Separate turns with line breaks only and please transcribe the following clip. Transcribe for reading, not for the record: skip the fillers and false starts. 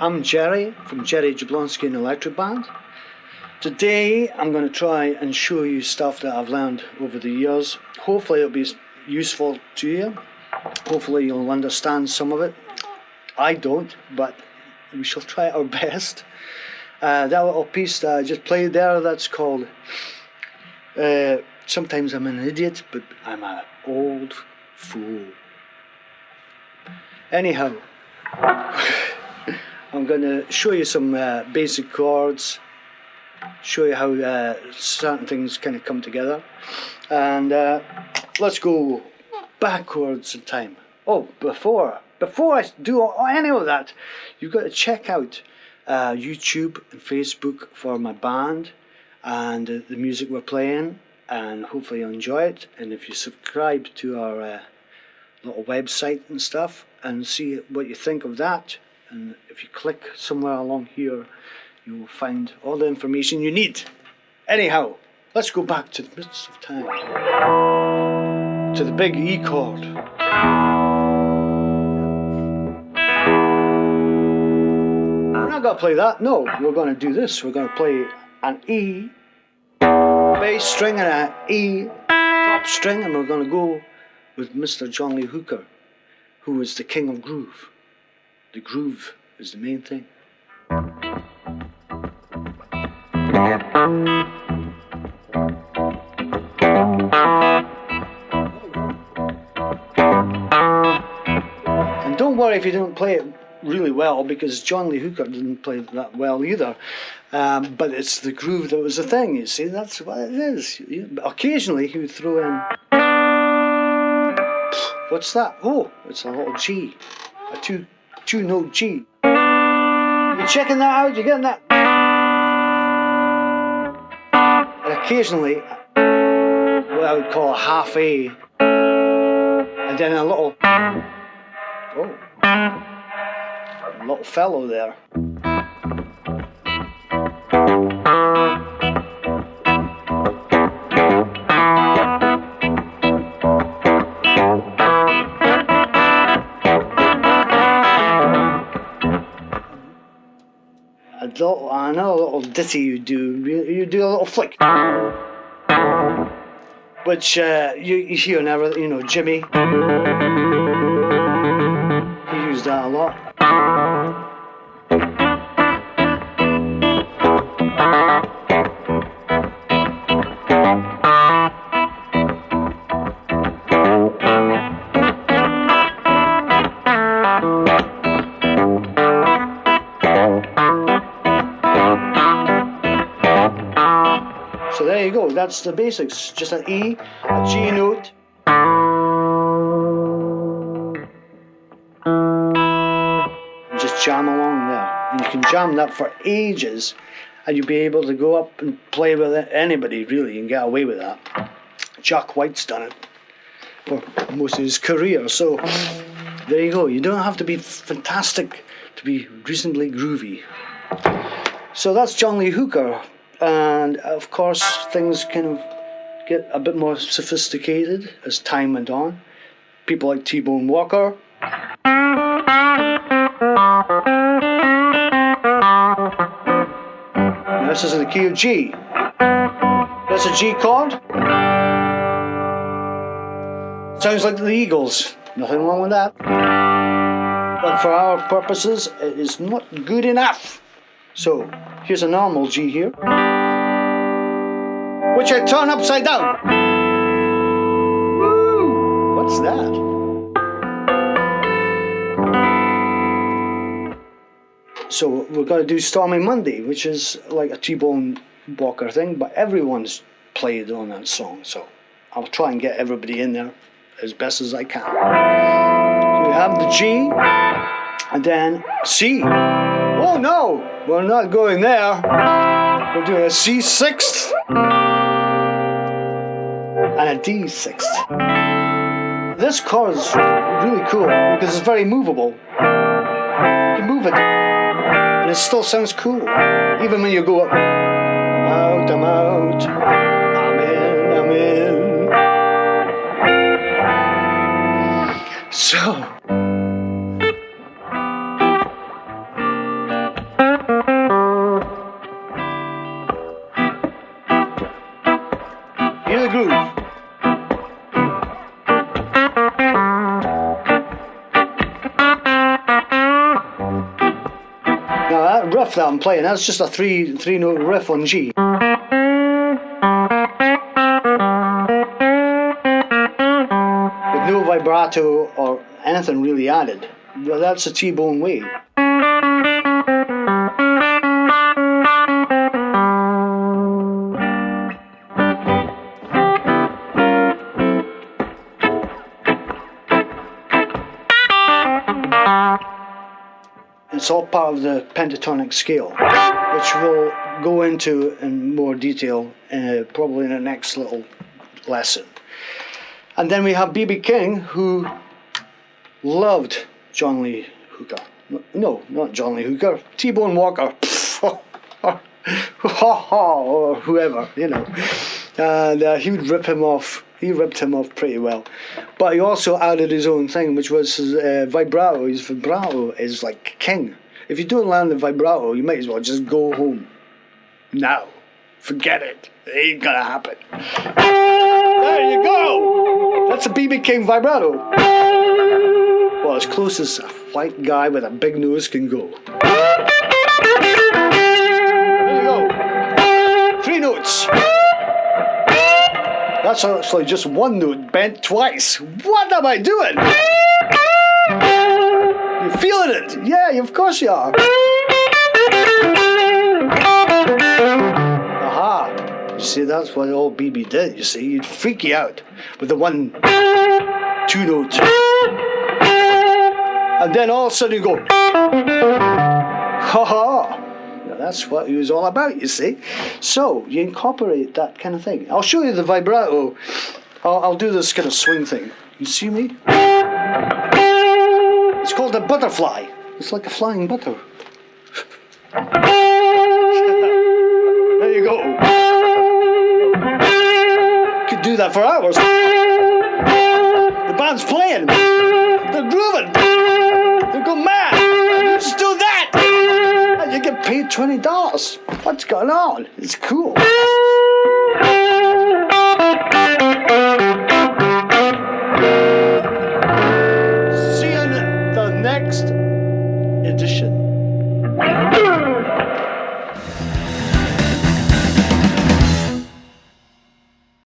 I'm Gerry from Gerry Jablonski and Electric Band. Today I'm going to try and show you stuff that I've learned over the years. Hopefully it'll be useful to you. Hopefully you'll understand some of it. I don't, but we shall try our best. That little piece that I just played there, that's called Sometimes I'm an Idiot, but I'm an Old Fool. Anyhow, I'm going to show you some basic chords, show you how certain things kind of come together, and let's go backwards in time. Oh, before I do any of that, you've got to check out YouTube and Facebook for my band and the music we're playing, and hopefully you'll enjoy it. And if you subscribe to our little website and stuff and see what you think of that, and if you click somewhere along here, you will find all the information you need. Anyhow, let's go back to the midst of time, to the big E chord. We're not going to play that, no, we're going to do this. We're going to play an E bass string and an E top string, and we're going to go with Mr. John Lee Hooker, who is the king of groove. The groove is the main thing. And don't worry if you don't play it really well, because John Lee Hooker didn't play that well either. But it's the groove that was the thing, you see, that's what it is. Occasionally he would throw in... What's that? Oh, it's a little G. A two-note G. You checking that out? You getting that? And occasionally, what I would call a half A, and then a little fellow there. I know a little ditty you do a little flick, which you hear in everything, you know, Jimmy, he used that a lot. So there you go, that's the basics, just an E, a G note, and just jam along there. And you can jam that for ages, and you'll be able to go up and play with anybody really and get away with that. Jack White's done it for most of his career, so there you go. You don't have to be fantastic to be reasonably groovy. So that's John Lee Hooker. And of course things kind of get a bit more sophisticated as time went on. People like T-Bone Walker. Now this is in the key of G. That's a G chord. Sounds like the Eagles. Nothing wrong with that. But for our purposes, it is not good enough. So here's a normal G here, which I turn upside down. Woo! What's that? So we're going to do Stormy Monday, which is like a T-Bone Walker thing, but everyone's played on that song, so I'll try and get everybody in there as best as I can. So we have the G, and then C. Oh no, we're not going there. We're doing a C sixth and a D sixth. This chord is really cool because it's very movable. You can move it, and it still sounds cool, even when you go up. I'm out, I'm in. So groove. Now that riff that I'm playing, that's just a three note riff on G. With no vibrato or anything really added. Well, that's a T-bone way. It's all part of the pentatonic scale, which we'll go into in more detail probably in the next little lesson. And then we have B.B. King, who loved John Lee Hooker. No, not John Lee Hooker. T-Bone Walker. Or whoever, you know. And he would rip him off. He ripped him off pretty well. But he also added his own thing, which was his vibrato. His vibrato is like king. If you don't land the vibrato, you might as well just go home. Now. Forget it. It ain't gonna happen. There you go! That's a B.B. King vibrato. Well, as close as a white guy with a big nose can go. There you go. 3 notes. That's actually just 1 note bent twice. What am I doing? You're feeling it? Yeah, of course you are. Aha. You see, that's what old BB did, you see. He'd freak you out with the 1, 2 notes. And then all of a sudden you go, ha ha. That's what he was all about, you see. So, you incorporate that kind of thing. I'll show you the vibrato. I'll do this kind of swing thing. You see me? It's called a butterfly. It's like a flying butter. There you go. Could do that for hours. The band's playing. They're grooving. They go mad. You just do that. You get paid $20. What's going on? It's cool.